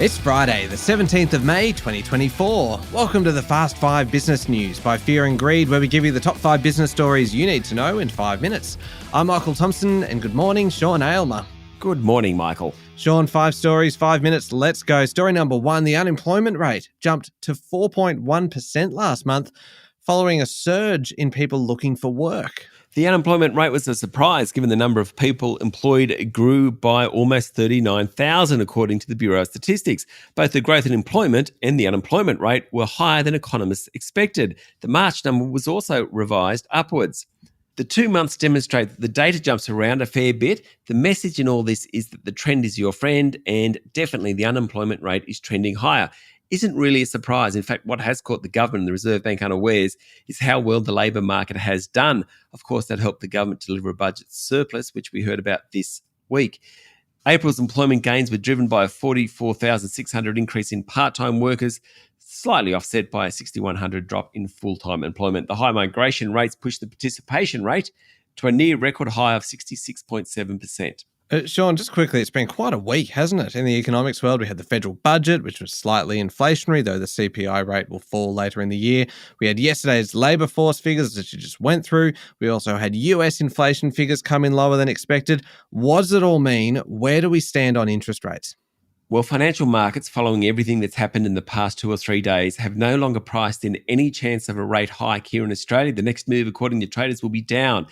It's Friday, the 17th of May, 2024. Welcome to the Fast 5 Business News by Fear and Greed, where we give you the top 5 business stories you need to know in 5 minutes. I'm Michael Thompson, and good morning, Sean Aylmer. Good morning, Michael. Sean, 5 stories, 5 minutes, let's go. Story number 1, the unemployment rate jumped to 4.1% last month, following a surge in people looking for work. The unemployment rate was a surprise given the number of people employed grew by almost 39,000 according to the Bureau of Statistics. Both the growth in employment and the unemployment rate were higher than economists expected. The March number was also revised upwards. The 2 months demonstrate that the data jumps around a fair bit. The message in all this is that the trend is your friend, and definitely the unemployment rate is trending higher. Isn't really a surprise. In fact, what has caught the government and the Reserve Bank unawares is how well the labour market has done. Of course, that helped the government deliver a budget surplus, which we heard about this week. April's employment gains were driven by a 44,600 increase in part-time workers, slightly offset by a 6,100 drop in full-time employment. The high migration rates pushed the participation rate to a near record high of 66.7%. Sean, just quickly, it's been quite a week, hasn't it? In the economics world, we had the federal budget, which was slightly inflationary, though the CPI rate will fall later in the year. We had yesterday's labour force figures that you just went through. We also had US inflation figures come in lower than expected. What does it all mean? Where do we stand on interest rates? Well, financial markets, following everything that's happened in the past 2 or 3 days, have no longer priced in any chance of a rate hike here in Australia. The next move, according to traders, will be down.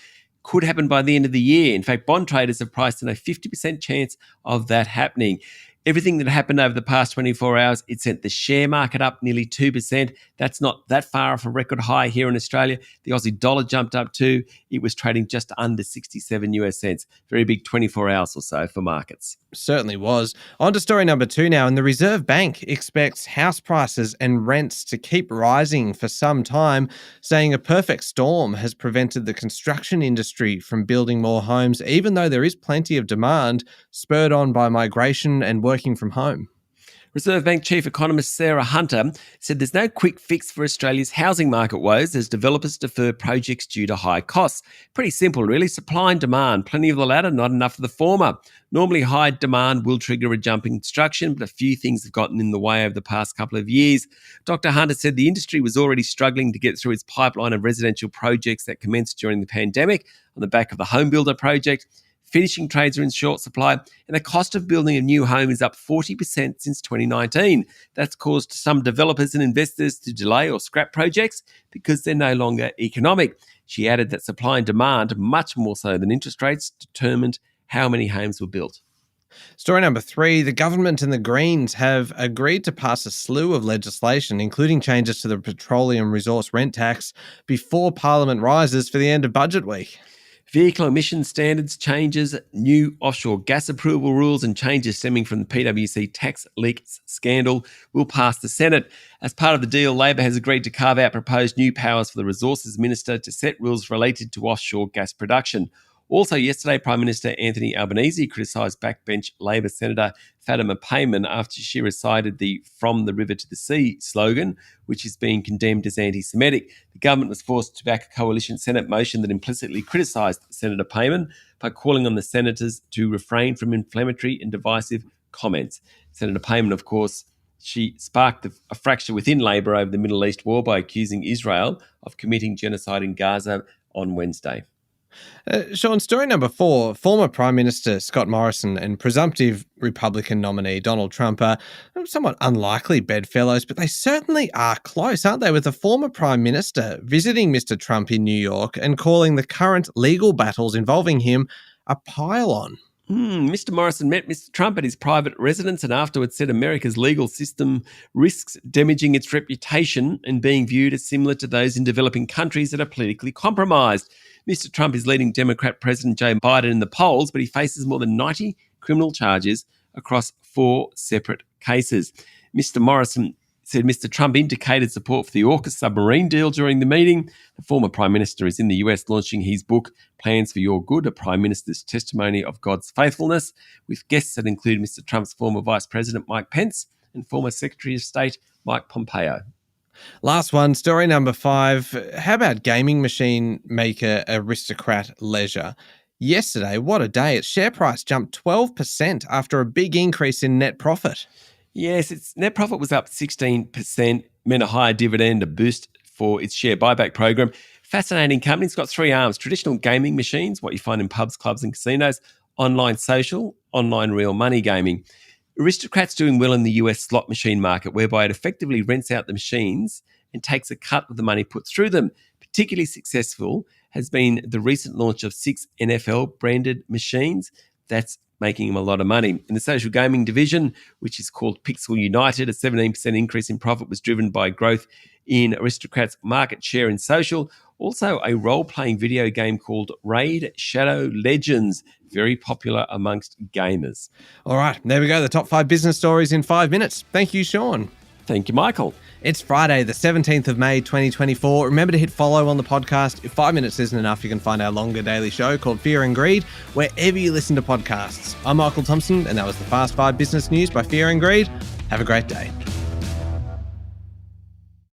Could happen by the end of the year. In fact, bond traders have priced in a 50% chance of that happening. Everything that happened over the past 24 hours, it sent the share market up nearly 2%. That's not that far off a record high here in Australia. The Aussie dollar jumped up too. It was trading just under 67 US cents. Very big 24 hours or so for markets. Certainly was. On to story number 2 now, and the Reserve Bank expects house prices and rents to keep rising for some time, saying a perfect storm has prevented the construction industry from building more homes, even though there is plenty of demand, spurred on by migration and working from home. Reserve Bank Chief Economist Sarah Hunter said there's no quick fix for Australia's housing market woes as developers defer projects due to high costs. Pretty simple, really. Supply and demand. Plenty of the latter, not enough of the former. Normally, high demand will trigger a jump in construction, but a few things have gotten in the way over the past couple of years. Dr. Hunter said the industry was already struggling to get through its pipeline of residential projects that commenced during the pandemic on the back of the home builder project. Finishing trades are in short supply, and the cost of building a new home is up 40% since 2019. That's caused some developers and investors to delay or scrap projects because they're no longer economic. She added that supply and demand, much more so than interest rates, determined how many homes were built. Story number 3, the government and the Greens have agreed to pass a slew of legislation, including changes to the petroleum resource rent tax, before Parliament rises for the end of budget week. Vehicle emission standards changes, new offshore gas approval rules and changes stemming from the PwC tax leaks scandal will pass the Senate. As part of the deal, Labor has agreed to carve out proposed new powers for the Resources Minister to set rules related to offshore gas production. Also yesterday, Prime Minister Anthony Albanese criticised backbench Labor Senator Fatima Payman after she recited the "From the River to the Sea" slogan, which is being condemned as anti-Semitic. The government was forced to back a coalition Senate motion that implicitly criticised Senator Payman by calling on the senators to refrain from inflammatory and divisive comments. Senator Payman, of course, she sparked a fracture within Labor over the Middle East war by accusing Israel of committing genocide in Gaza on Wednesday. Sean, story number 4, former Prime Minister Scott Morrison and presumptive Republican nominee Donald Trump are somewhat unlikely bedfellows, but they certainly are close, aren't they, with the former Prime Minister visiting Mr. Trump in New York and calling the current legal battles involving him a pile-on. Mr. Morrison met Mr. Trump at his private residence and afterwards said America's legal system risks damaging its reputation and being viewed as similar to those in developing countries that are politically compromised. Mr. Trump is leading Democrat President Joe Biden in the polls, but he faces more than 90 criminal charges across 4 separate cases. Mr. Morrison said Mr. Trump indicated support for the AUKUS submarine deal during the meeting. The former Prime Minister is in the US launching his book, Plans for Your Good, a Prime Minister's Testimony of God's Faithfulness, with guests that include Mr. Trump's former Vice President Mike Pence and former Secretary of State Mike Pompeo. Last one, story number 5. How about gaming machine maker Aristocrat Leisure? Yesterday, what a day. Its share price jumped 12% after a big increase in net profit. Yes, its net profit was up 16%, meant a higher dividend, a boost for its share buyback program. Fascinating company. It's got three arms: traditional gaming machines, what you find in pubs, clubs, and casinos; online social; online real money gaming. Aristocrat's doing well in the US slot machine market, whereby it effectively rents out the machines and takes a cut of the money put through them. Particularly successful has been the recent launch of 6 NFL branded machines. That's making them a lot of money. In the social gaming division, which is called Pixel United, a 17% increase in profit was driven by growth in Aristocrat's market share in social. Also, a role-playing video game called Raid Shadow Legends, very popular amongst gamers. All right, there we go. The top 5 business stories in 5 minutes. Thank you, Sean. Thank you, Michael. It's Friday, the 17th of May, 2024. Remember to hit follow on the podcast. If 5 minutes isn't enough, you can find our longer daily show called Fear and Greed wherever you listen to podcasts. I'm Michael Thompson, and that was the Fast 5 Business News by Fear and Greed. Have a great day.